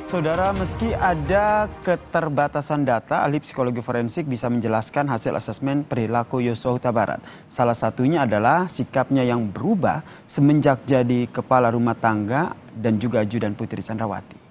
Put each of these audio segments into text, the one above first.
Saudara, meski ada keterbatasan data, ahli psikologi forensik bisa menjelaskan hasil asesmen perilaku Yosua Huta Barat. Salah satunya adalah sikapnya yang berubah semenjak jadi kepala rumah tangga dan juga ajudan Putri Chandrawati.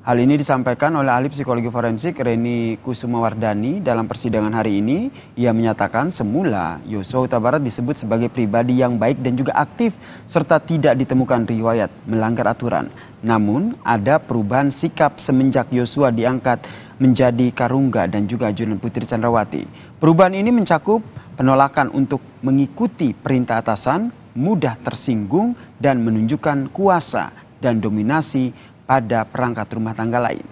Hal ini disampaikan oleh ahli psikologi forensik Reni Kusumawardani dalam persidangan hari ini. Ia menyatakan semula Yosua Huta Barat disebut sebagai pribadi yang baik dan juga aktif serta tidak ditemukan riwayat melanggar aturan. Namun ada perubahan sikap semenjak Yosua diangkat menjadi Karungga dan juga ajudan Putri Chandrawati. Perubahan ini mencakup penolakan untuk mengikuti perintah atasan, mudah tersinggung dan menunjukkan kuasa dan dominasi pada perangkat rumah tangga lain.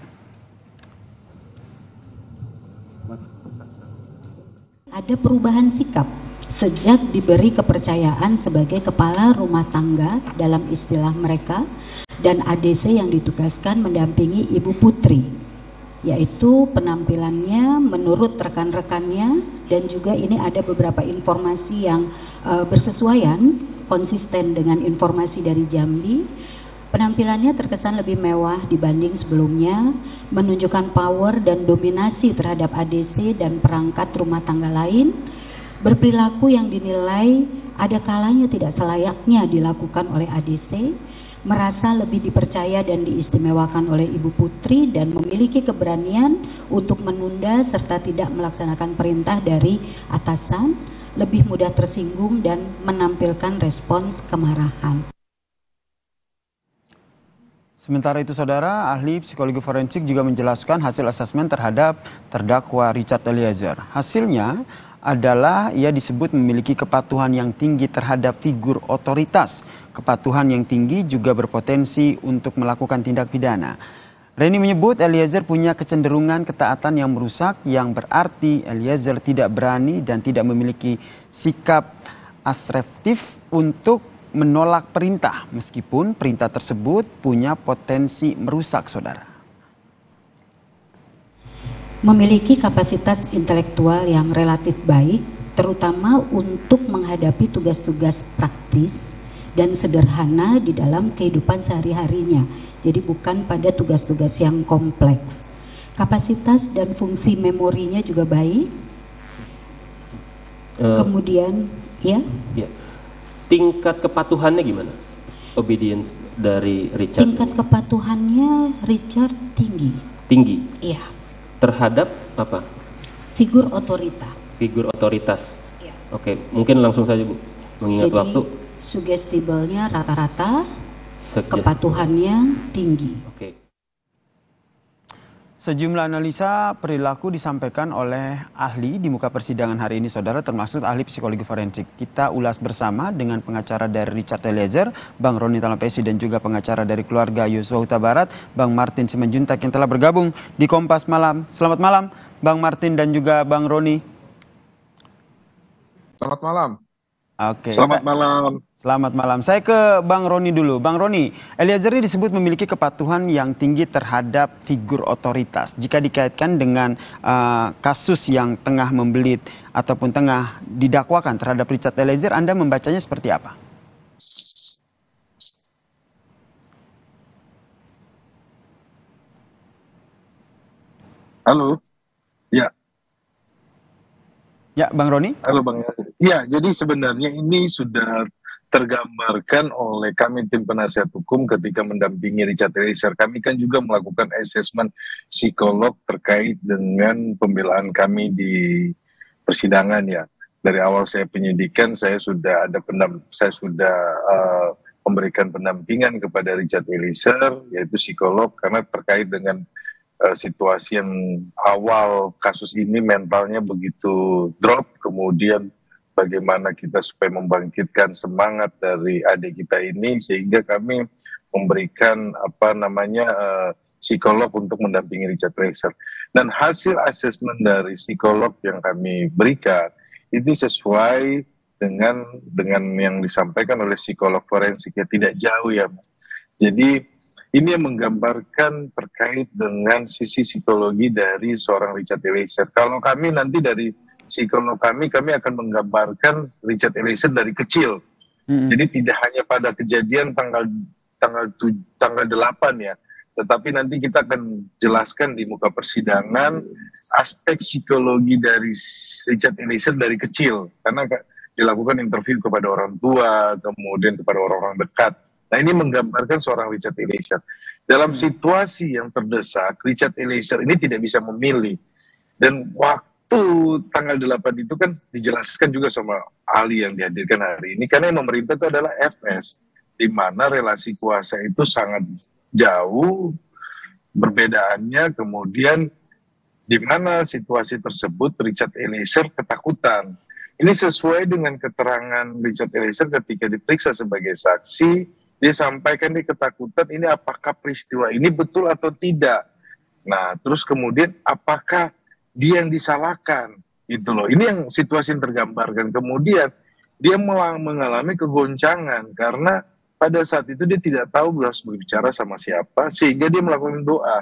Ada perubahan sikap sejak diberi kepercayaan sebagai kepala rumah tangga dalam istilah mereka dan ADC yang ditugaskan mendampingi Ibu Putri, yaitu penampilannya menurut rekan-rekannya dan juga ini ada beberapa informasi yang bersesuaian konsisten dengan informasi dari Jambi. Penampilannya terkesan lebih mewah dibanding sebelumnya, menunjukkan power dan dominasi terhadap ADC dan perangkat rumah tangga lain, berperilaku yang dinilai ada kalanya tidak selayaknya dilakukan oleh ADC, merasa lebih dipercaya dan diistimewakan oleh Ibu Putri dan memiliki keberanian untuk menunda serta tidak melaksanakan perintah dari atasan, lebih mudah tersinggung dan menampilkan respons kemarahan. Sementara itu, saudara, ahli psikologi forensik juga menjelaskan hasil asesmen terhadap terdakwa Richard Eliezer. Hasilnya adalah ia disebut memiliki kepatuhan yang tinggi terhadap figur otoritas. Kepatuhan yang tinggi juga berpotensi untuk melakukan tindak pidana. Reni menyebut Eliezer punya kecenderungan ketaatan yang merusak, yang berarti Eliezer tidak berani dan tidak memiliki sikap asertif untuk menolak perintah, meskipun perintah tersebut punya potensi merusak, saudara. Memiliki kapasitas intelektual yang relatif baik, terutama untuk menghadapi tugas-tugas praktis dan sederhana di dalam kehidupan sehari-harinya. Jadi bukan pada tugas-tugas yang kompleks. Kapasitas dan fungsi memorinya juga baik. Kemudian, ya. Tingkat kepatuhannya gimana? Obedience dari Richard? Tingkat kepatuhannya Richard tinggi. Tinggi? Iya. Terhadap apa? Figur otorita. Figur otoritas. Iya. Oke, mungkin langsung saja Bu, mengingat Jadi, waktu. Sugestibelnya rata-rata, kepatuhannya tinggi. Oke. Sejumlah analisa perilaku disampaikan oleh ahli di muka persidangan hari ini, saudara, termasuk ahli psikologi forensik. Kita ulas bersama dengan pengacara dari Richard Eliezer, Bang Roni Talapesi, dan juga pengacara dari keluarga Yosua Huta Barat, Bang Martin Simanjuntak, yang telah bergabung di Kompas Malam. Selamat malam, Bang Martin dan juga Bang Roni. Selamat malam. Oke. Selamat malam. Selamat malam. Saya ke Bang Roni dulu. Bang Roni, Eliezer ini disebut memiliki kepatuhan yang tinggi terhadap figur otoritas. Jika dikaitkan dengan kasus yang tengah membelit ataupun tengah didakwakan terhadap Richard Eliezer, Anda membacanya seperti apa? Halo. Ya. Ya, Bang Roni. Halo Bang Yasir. Ya, jadi sebenarnya ini sudah tergambarkan oleh kami tim penasihat hukum ketika mendampingi Richard Eliezer. Kami kan juga melakukan asesmen psikolog terkait dengan pembelaan kami di persidangan ya. Dari awal saya penyidikan saya sudah memberikan pendampingan kepada Richard Eliezer, yaitu psikolog, karena terkait dengan situasi yang awal kasus ini mentalnya begitu drop, kemudian bagaimana kita supaya membangkitkan semangat dari adik kita ini, sehingga kami memberikan psikolog untuk mendampingi Richard Eliezer. Dan hasil asesmen dari psikolog yang kami berikan ini sesuai dengan yang disampaikan oleh psikolog forensik, ya tidak jauh ya. Jadi ini yang menggambarkan terkait dengan sisi psikologi dari seorang Richard Eliezer. Kalau kami nanti dari psikolog kami akan menggambarkan Richard Eliezer dari kecil. Jadi tidak hanya pada kejadian tanggal tanggal 8 ya. Tetapi nanti kita akan jelaskan di muka persidangan aspek psikologi dari Richard Eliezer dari kecil, karena dilakukan interview kepada orang tua, kemudian kepada orang-orang dekat. Nah, ini menggambarkan seorang Richard Eliezer. Dalam situasi yang terdesak, Richard Eliezer ini tidak bisa memilih. Dan waktu tanggal 8 itu kan dijelaskan juga sama ahli yang dihadirkan hari ini, karena yang memerintah itu adalah FS, di mana relasi kuasa itu sangat jauh perbedaannya, kemudian di mana situasi tersebut Richard Eliezer ketakutan. Ini sesuai dengan keterangan Richard Eliezer ketika diperiksa sebagai saksi. Dia sampaikan di ketakutan ini apakah peristiwa ini betul atau tidak. Nah, terus kemudian apakah dia yang disalahkan, gitu loh. Ini yang situasi yang tergambarkan. Kemudian dia mengalami kegoncangan karena pada saat itu dia tidak tahu harus berbicara sama siapa, sehingga dia melakukan doa.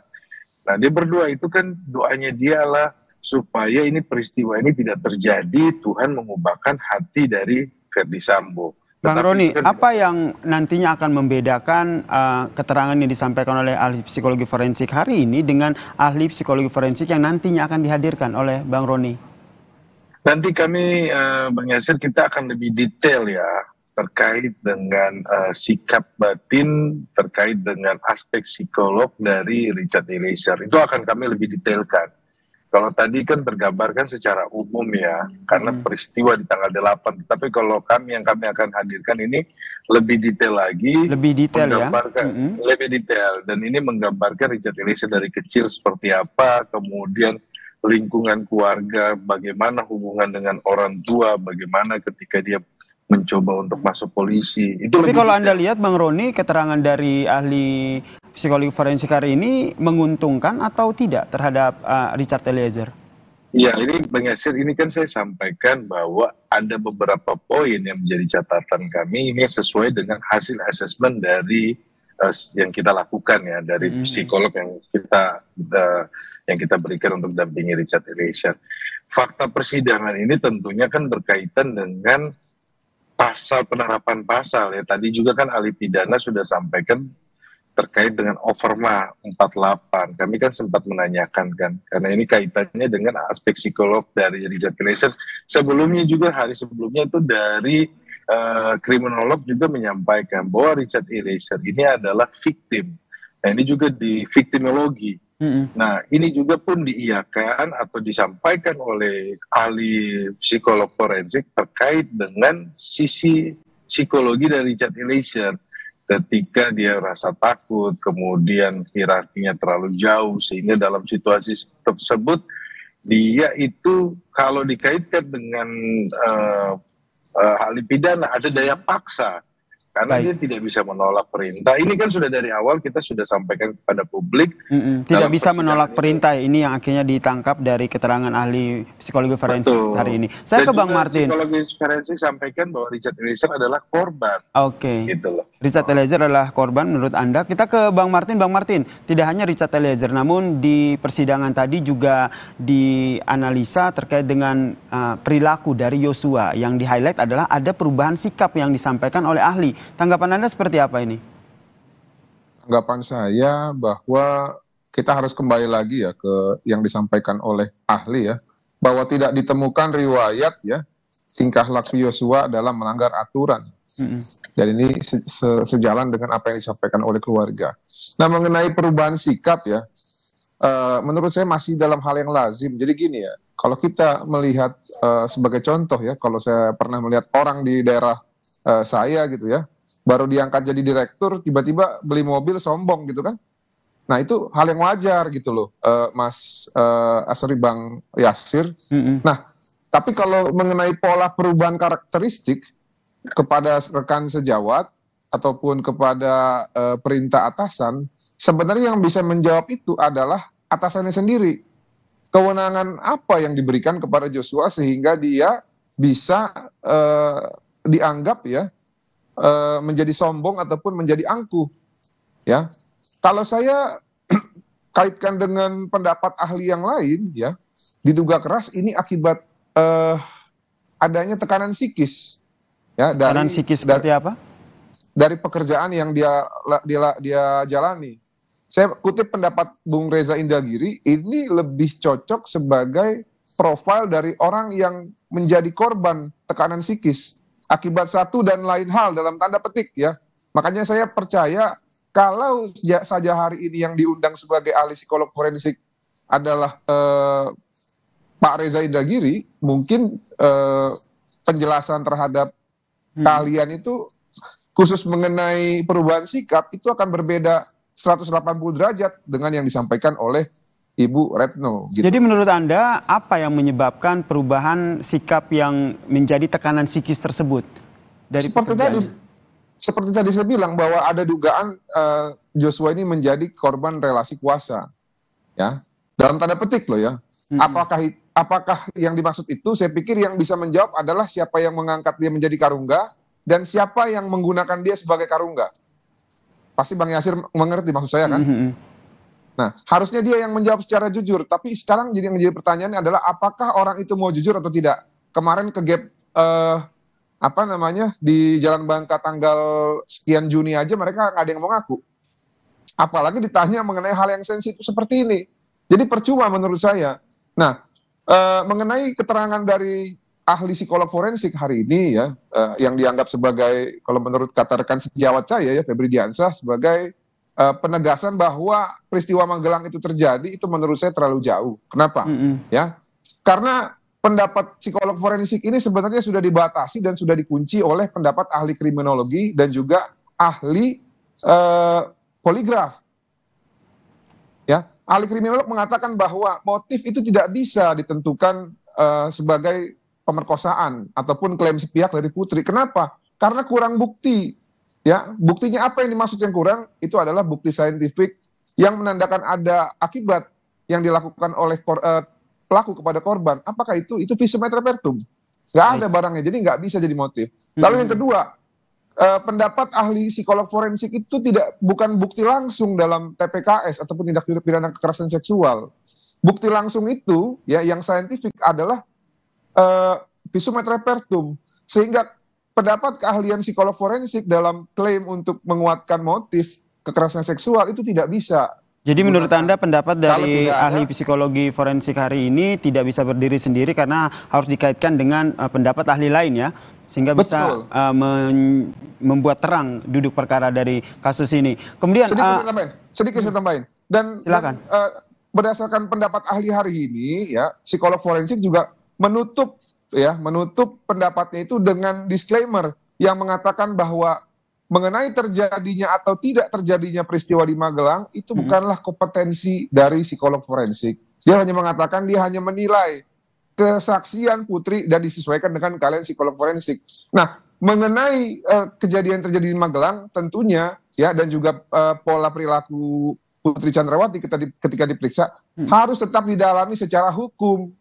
Nah, dia berdoa itu kan doanya dia adalah supaya ini peristiwa ini tidak terjadi, Tuhan mengubahkan hati dari Ferdy Sambo. Bang Tetapi Roni, kan apa yang nantinya akan membedakan keterangan yang disampaikan oleh ahli psikologi forensik hari ini dengan ahli psikologi forensik yang nantinya akan dihadirkan oleh Bang Roni? nanti kami, Bang Yasir, kita akan lebih detail ya terkait dengan sikap batin, terkait dengan aspek psikolog dari Richard Eliezer. Itu akan kami lebih detailkan. Kalau tadi kan tergambarkan secara umum ya, karena peristiwa di tanggal 8. Tapi kalau yang kami akan hadirkan ini lebih detail lagi. Lebih detail ya? Lebih detail. Dan ini menggambarkan Richard Eliezer dari kecil seperti apa, kemudian lingkungan keluarga, bagaimana hubungan dengan orang tua, bagaimana ketika dia mencoba untuk masuk polisi. Tapi kalau Anda lihat Bang Roni, keterangan dari ahli psikologi forensik hari ini menguntungkan atau tidak terhadap Richard Eliezer? Ya, ini Bang Yasir, ini kan saya sampaikan bahwa ada beberapa poin yang menjadi catatan kami, ini sesuai dengan hasil asesmen dari yang kita lakukan ya, dari psikolog yang kita berikan untuk dampingi Richard Eliezer. Fakta persidangan ini tentunya kan berkaitan dengan pasal, penerapan pasal ya. Tadi juga kan ahli pidana sudah sampaikan terkait dengan Overma 48. Kami kan sempat menanyakan kan, karena ini kaitannya dengan aspek psikolog dari Richard Eliezer. Sebelumnya juga, hari sebelumnya itu dari kriminolog juga menyampaikan bahwa Richard Eliezer ini adalah victim. Nah, ini juga di victimologi. Nah, ini juga pun diiyakan atau disampaikan oleh ahli psikolog forensik terkait dengan sisi psikologi dari Richard Eliezer. Ketika dia rasa takut, kemudian hierarkinya terlalu jauh, sehingga dalam situasi tersebut, dia itu kalau dikaitkan dengan ahli pidana, ada daya paksa. Karena dia tidak bisa menolak perintah. Ini kan sudah dari awal kita sudah sampaikan kepada publik. Tidak bisa menolak perintah, ini yang akhirnya ditangkap dari keterangan ahli psikologi forensik hari ini. Saya ke Bang Martin. Psikologi forensik sampaikan bahwa Richard Eliezer adalah korban. Oke. Gitu loh. Richard Eliezer adalah korban menurut Anda. Kita ke Bang Martin. Bang Martin, tidak hanya Richard Eliezer, namun di persidangan tadi juga dianalisa terkait dengan perilaku dari Yosua. Yang di-highlight adalah ada perubahan sikap yang disampaikan oleh ahli. Tanggapan Anda seperti apa ini? Tanggapan saya bahwa kita harus kembali lagi ya ke yang disampaikan oleh ahli ya, bahwa tidak ditemukan riwayat ya tingkah laku Yosua dalam melanggar aturan. Dan ini sejalan dengan apa yang disampaikan oleh keluarga. Nah, mengenai perubahan sikap ya, menurut saya masih dalam hal yang lazim. Jadi gini ya, kalau kita melihat sebagai contoh ya, kalau saya pernah melihat orang di daerah saya gitu ya, baru diangkat jadi direktur, tiba-tiba beli mobil sombong gitu kan. Nah, itu hal yang wajar gitu loh, Mas Asri, Bang Yasir. Nah, tapi kalau mengenai pola perubahan karakteristik kepada rekan sejawat ataupun kepada perintah atasan, sebenarnya yang bisa menjawab itu adalah atasannya sendiri. Kewenangan apa yang diberikan kepada Joshua sehingga dia bisa dianggap ya menjadi sombong ataupun menjadi angkuh ya. Kalau saya kaitkan dengan pendapat ahli yang lain ya, diduga keras ini akibat adanya tekanan psikis ya. Tekanan psikis seperti apa? dari pekerjaan yang dia jalani. Saya kutip pendapat Bung Reza Indragiri, ini lebih cocok sebagai profil dari orang yang menjadi korban tekanan psikis akibat satu dan lain hal dalam tanda petik ya. Makanya saya percaya kalau saja hari ini yang diundang sebagai ahli psikolog forensik adalah Pak Reza Indragiri, mungkin penjelasan terhadap kalian itu khusus mengenai perubahan sikap itu akan berbeda 180 derajat dengan yang disampaikan oleh Ibu Retno. Gitu. Jadi menurut Anda apa yang menyebabkan perubahan sikap yang menjadi tekanan psikis tersebut? Dari seperti tadi saya bilang bahwa ada dugaan Joshua ini menjadi korban relasi kuasa, ya dalam tanda petik loh ya. Apakah yang dimaksud itu? Saya pikir yang bisa menjawab adalah siapa yang mengangkat dia menjadi karungga dan siapa yang menggunakan dia sebagai karungga. Pasti Bang Yasir mengerti maksud saya kan? Nah, harusnya dia yang menjawab secara jujur. Tapi sekarang yang menjadi pertanyaannya adalah apakah orang itu mau jujur atau tidak? Kemarin ke gap di Jalan Bangka tanggal sekian Juni aja mereka nggak ada yang mau ngaku. Apalagi ditanya mengenai hal yang sensitif seperti ini. Jadi percuma menurut saya. Nah, mengenai keterangan dari ahli psikolog forensik hari ini ya, yang dianggap sebagai, kalau menurut kata rekan sejawat saya ya, Febri Diansah, sebagai penegasan bahwa peristiwa Magelang itu terjadi, itu menurut saya terlalu jauh. Kenapa? Ya, karena pendapat psikolog forensik ini sebenarnya sudah dibatasi dan sudah dikunci oleh pendapat ahli kriminologi dan juga ahli poligraf. Ya, ahli kriminolog mengatakan bahwa motif itu tidak bisa ditentukan sebagai pemerkosaan ataupun klaim sepihak dari Putri. Kenapa? Karena kurang bukti. Ya, buktinya apa yang dimaksud yang kurang? Itu adalah bukti saintifik yang menandakan ada akibat yang dilakukan oleh pelaku kepada korban. Apakah itu visum et repertum? Nggak ada barangnya, jadi nggak bisa jadi motif. Lalu yang kedua, pendapat ahli psikolog forensik itu bukan bukti langsung dalam TPKS ataupun tindak pidana kekerasan seksual. Bukti langsung itu ya yang saintifik adalah visum et repertum, sehingga pendapat keahlian psikolog forensik dalam klaim untuk menguatkan motif kekerasan seksual itu tidak bisa. Jadi menurut Anda pendapat dari ahli psikologi forensik hari ini tidak bisa berdiri sendiri karena harus dikaitkan dengan pendapat ahli lain ya, sehingga bisa membuat terang duduk perkara dari kasus ini. Kemudian sedikit saya tambahin. Dan silakan. Berdasarkan pendapat ahli hari ini ya, psikolog forensik juga menutup pendapatnya itu dengan disclaimer yang mengatakan bahwa mengenai terjadinya atau tidak terjadinya peristiwa di Magelang itu bukanlah kompetensi dari psikolog forensik. Dia hanya mengatakan, dia hanya menilai kesaksian Putri dan disesuaikan dengan kalian psikolog forensik. Nah, mengenai kejadian terjadi di Magelang tentunya ya, dan juga pola perilaku Putri Chandrawati ketika diperiksa harus tetap didalami secara hukum.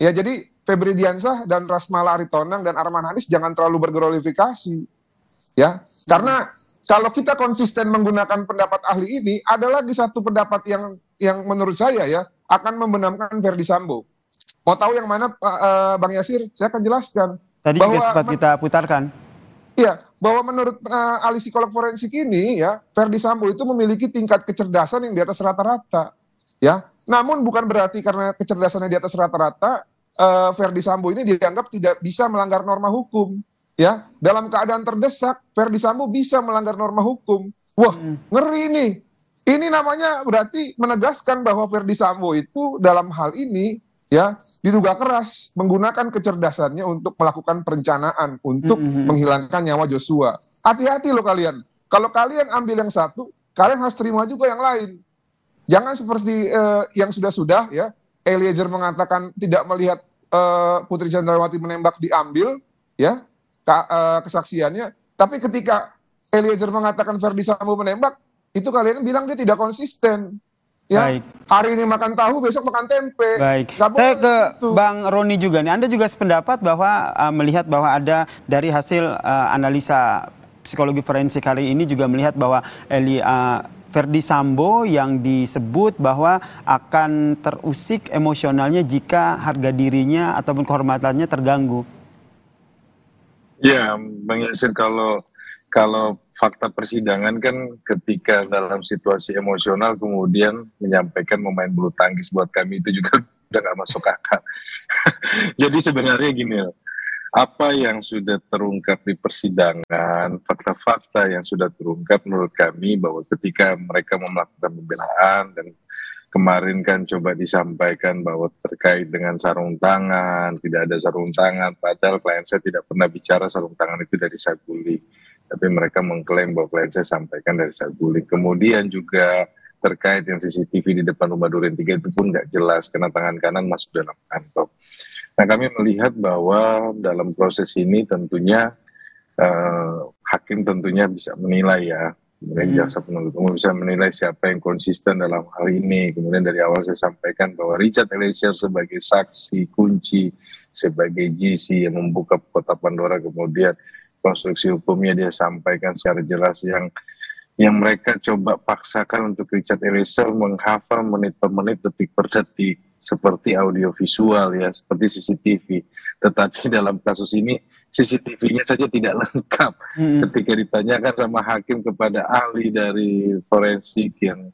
Ya, jadi Febri Diansah dan Rasmala Aritonang dan Arman Hanis jangan terlalu berglorifikasi. Ya, karena kalau kita konsisten menggunakan pendapat ahli ini, ada lagi satu pendapat yang menurut saya ya akan membenamkan Verdi Sambo. Mau tahu yang mana, Bang Yasir? Saya akan jelaskan. Tadi juga sempat kita putarkan. Iya, bahwa menurut ahli psikolog forensik ini ya, Verdi Sambo itu memiliki tingkat kecerdasan yang di atas rata-rata. Ya, namun bukan berarti karena kecerdasannya di atas rata-rata, Verdi Sambo ini dianggap tidak bisa melanggar norma hukum. Ya, dalam keadaan terdesak, Verdi Sambo bisa melanggar norma hukum. Wah, ngeri nih. Ini namanya berarti menegaskan bahwa Verdi Sambo itu dalam hal ini ya diduga keras menggunakan kecerdasannya untuk melakukan perencanaan untuk menghilangkan nyawa Joshua. Hati-hati loh kalian. Kalau kalian ambil yang satu, kalian harus terima juga yang lain. Jangan seperti yang sudah-sudah ya. Eliezer mengatakan tidak melihat Putri Chandrawati menembak diambil ya. Kesaksiannya, tapi ketika Eliezer mengatakan Verdi Sambo menembak, itu kalian bilang dia tidak konsisten. Ya, baik. Hari ini makan tahu, besok makan tempe. Baik. Saya ke Bang Roni juga nih. Anda juga sependapat bahwa melihat bahwa ada dari hasil analisa psikologi forensik hari ini juga melihat bahwa Verdi Sambo yang disebut bahwa akan terusik emosionalnya jika harga dirinya ataupun kehormatannya terganggu. Ya, Bang Yasir, kalau fakta persidangan kan ketika dalam situasi emosional kemudian menyampaikan memain bulu tangkis buat kami itu juga udah nggak masuk akal. Jadi sebenarnya gini loh, apa yang sudah terungkap di persidangan, fakta-fakta yang sudah terungkap menurut kami bahwa ketika mereka melakukan pembelaan dan kemarin kan coba disampaikan bahwa terkait dengan sarung tangan, tidak ada sarung tangan, padahal klien saya tidak pernah bicara sarung tangan itu dari Saguling. Tapi mereka mengklaim bahwa klien saya sampaikan dari Saguling. Kemudian juga terkait yang CCTV di depan rumah Duren 3 itu pun nggak jelas karena tangan kanan masuk dalam kantong. Nah kami melihat bahwa dalam proses ini tentunya hakim tentunya bisa menilai ya. Kemudian jaksa penuntut umum bisa menilai siapa yang konsisten dalam hal ini. Kemudian dari awal saya sampaikan bahwa Richard Eliezer sebagai saksi kunci, sebagai GC yang membuka kota Pandora, kemudian konstruksi hukumnya dia sampaikan secara jelas yang mereka coba paksakan untuk Richard Eliezer menghafal menit per menit, detik per detik, seperti audiovisual ya, seperti CCTV. Tetapi dalam kasus ini CCTV-nya saja tidak lengkap. Ketika ditanyakan sama hakim kepada ahli dari forensik yang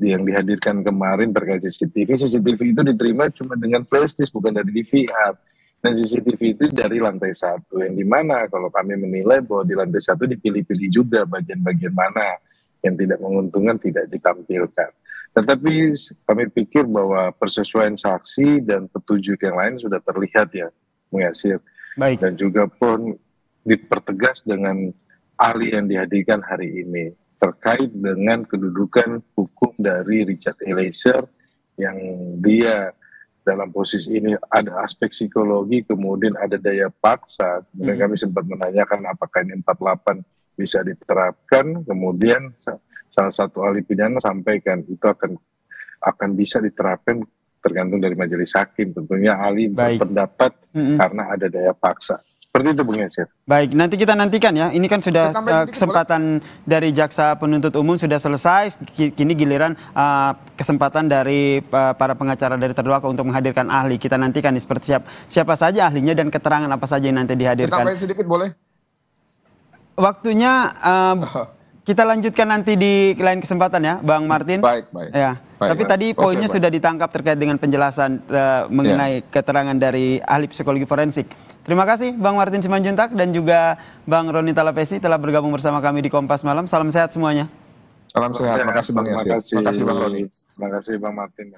dihadirkan kemarin terkait CCTV itu diterima cuma dengan flash disk, bukan dari DVR. Dan CCTV itu dari lantai 1, yang dimana kalau kami menilai bahwa di lantai 1 dipilih-pilih juga bagian-bagian mana yang tidak menguntungkan tidak ditampilkan. Tetapi kami pikir bahwa persesuaian saksi dan petunjuk yang lain sudah terlihat ya, Bung Yasir. Baik. Dan juga pun dipertegas dengan ahli yang dihadirkan hari ini terkait dengan kedudukan hukum dari Richard Eliezer yang dia dalam posisi ini ada aspek psikologi, kemudian ada daya paksa. Kemudian kami sempat menanyakan apakah ini 48 bisa diterapkan, kemudian salah satu ahli pidana sampaikan itu akan bisa diterapkan tergantung dari majelis hakim. Tentunya ahli berpendapat karena ada daya paksa. Seperti itu Bung Yasir. Baik, nanti kita nantikan ya. Ini kan sudah kesempatan dari jaksa penuntut umum sudah selesai. Kini giliran kesempatan dari para pengacara dari terdakwa untuk menghadirkan ahli. Kita nantikan nih seperti siapa saja ahlinya dan keterangan apa saja yang nanti dihadirkan. Tambahin sedikit boleh? Waktunya kita lanjutkan nanti di lain kesempatan ya, Bang Martin. Baik. Ya. Baik, Tapi baik. tadi poinnya sudah ditangkap terkait dengan penjelasan mengenai keterangan dari ahli psikologi forensik. Terima kasih Bang Martin Simanjuntak dan juga Bang Roni Talapesi telah bergabung bersama kami di Kompas Malam. Salam sehat semuanya. Salam sehat. Terima kasih Bang Yasir. Terima kasih Bang Roni. Terima kasih Bang Martin.